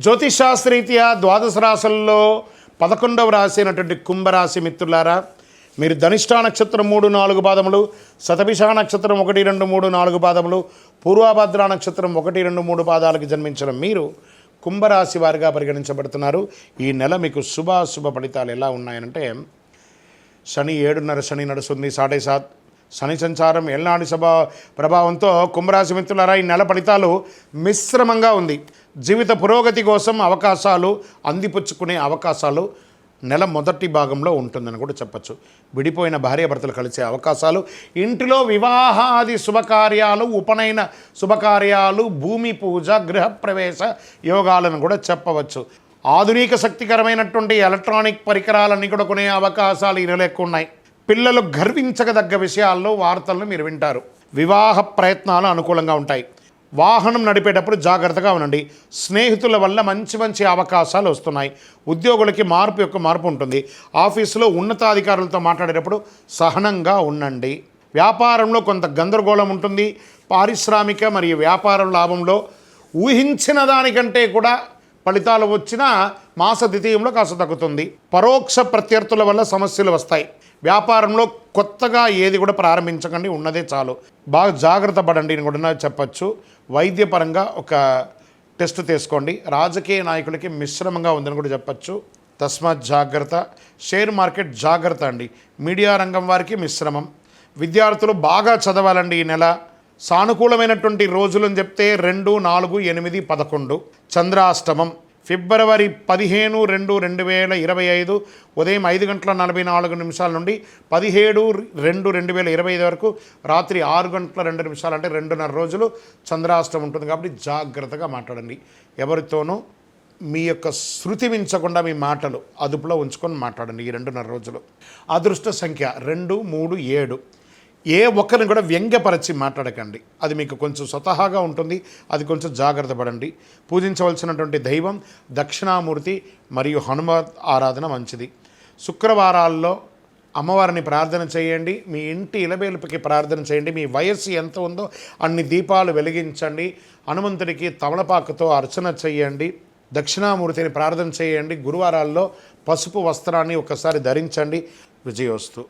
జ్యోతిషాస్త్రరీత్యా ద్వాదశ రాశుల్లో 11వ రాశి అయినటువంటి కుంభరాశి మిత్రులారా, మీరు ధనిష్ఠా నక్షత్రం 3-4 పాదములు, శతభిష నక్షత్రం 1-2-3-4 పాదములు, పూర్వభద్ర నక్షత్రం 1-2-3 పాదాలకు జన్మించిన మీరు కుంభరాశి వారిగా పరిగణించబడుతున్నారు. ఈ నెల మీకు శుభ ఫలితాలు ఎలా ఉన్నాయంటే, శని 7.5 శని నడుస్తుంది, 7.5 శని సంచారం ఎల్నాడి ప్రభావంతో కుంభరాశి మిత్రులారా, ఈ నెల ఫలితాలు మిశ్రమంగా ఉంది. జీవిత పురోగతి కోసం అవకాశాలు అందిపుచ్చుకునే అవకాశాలు నెల మొదటి భాగంలో ఉంటుందని కూడా చెప్పచ్చు. విడిపోయిన భార్యాభర్తలు కలిసే అవకాశాలు, ఇంటిలో వివాహాది శుభకార్యాలు, ఉపనయన శుభకార్యాలు, భూమి పూజ, గృహప్రవేశ యోగాలను కూడా చెప్పవచ్చు. ఆధునిక శక్తికరమైనటువంటి ఎలక్ట్రానిక్ పరికరాలన్నీ కూడా కొనే అవకాశాలు ఈ నెల ఎక్కువ ఉన్నాయి. పిల్లలు గర్వించదగ్గ విషయాల్లో వార్తలను మీరు వింటారు. వివాహ ప్రయత్నాలు అనుకూలంగా ఉంటాయి. వాహనం నడిపేటప్పుడు జాగ్రత్తగా ఉండండి. స్నేహితుల వల్ల మంచి అవకాశాలు వస్తున్నాయి. ఉద్యోగులకి మార్పు ఉంటుంది. ఆఫీసులో ఉన్నతాధికారులతో మాట్లాడేటప్పుడు సహనంగా ఉండండి. వ్యాపారంలో కొంత గందరగోళం ఉంటుంది. పారిశ్రామిక మరియు వ్యాపారం లాభంలో ఊహించిన దానికంటే కూడా ఫలితాలు వచ్చినా మాస ద్వితీయంలో కాస్త తగ్గుతుంది. పరోక్ష ప్రత్యర్థుల వల్ల సమస్యలు వస్తాయి. వ్యాపారంలో కొత్తగా ఏది కూడా ప్రారంభించకండి, ఉన్నదే చాలు. బాగా జాగ్రత్త పడండి అని కూడా చెప్పచ్చు. వైద్యపరంగా ఒక టెస్ట్ తీసుకోండి. రాజకీయ నాయకులకి మిశ్రమంగా ఉందని కూడా చెప్పచ్చు. తస్మాత్ జాగ్రత్త. షేర్ మార్కెట్ జాగ్రత్త అండి. మీడియా రంగం వారికి మిశ్రమం. విద్యార్థులు బాగా చదవాలండి. ఈ నెల సానుకూలమైనటువంటి రోజులని చెప్తే 2, 4, 8, 11. చంద్రాష్టమం ఫిబ్రవరి 15/2/2025 ఉదయం 5:44 నుండి 17/2/2025 వరకు రాత్రి 6:02 అంటే 2.5 రోజులు చంద్రాష్టమం ఉంటుంది. కాబట్టి జాగ్రత్తగా మాట్లాడండి. ఎవరితోనూ మీ యొక్క శృతి మించకుండా మీ మాటలు అదుపులో ఉంచుకొని మాట్లాడండి ఈ 2.5 రోజులు. అదృష్ట సంఖ్య 2, 3, 7. ఏ ఒక్కరిని కూడా వ్యంగ్యపరచి మాట్లాడకండి. అది మీకు కొంచెం స్వతహాగా ఉంటుంది. అది కొంచెం జాగ్రత్త పడండి. పూజించవలసినటువంటి దైవం దక్షిణామూర్తి మరియు హనుమత్ ఆరాధన మంచిది. శుక్రవారాల్లో అమ్మవారిని ప్రార్థన చేయండి. మీ ఇంటి ఇలవేలుపుకి ప్రార్థన చేయండి. మీ వయస్సు ఎంత ఉందో అన్ని దీపాలు వెలిగించండి. హనుమంతుడికి తమలపాకుతో అర్చన చేయండి. దక్షిణామూర్తిని ప్రార్థన చేయండి. గురువారాల్లో పసుపు వస్త్రాన్ని ఒకసారి ధరించండి. విజయోస్తు.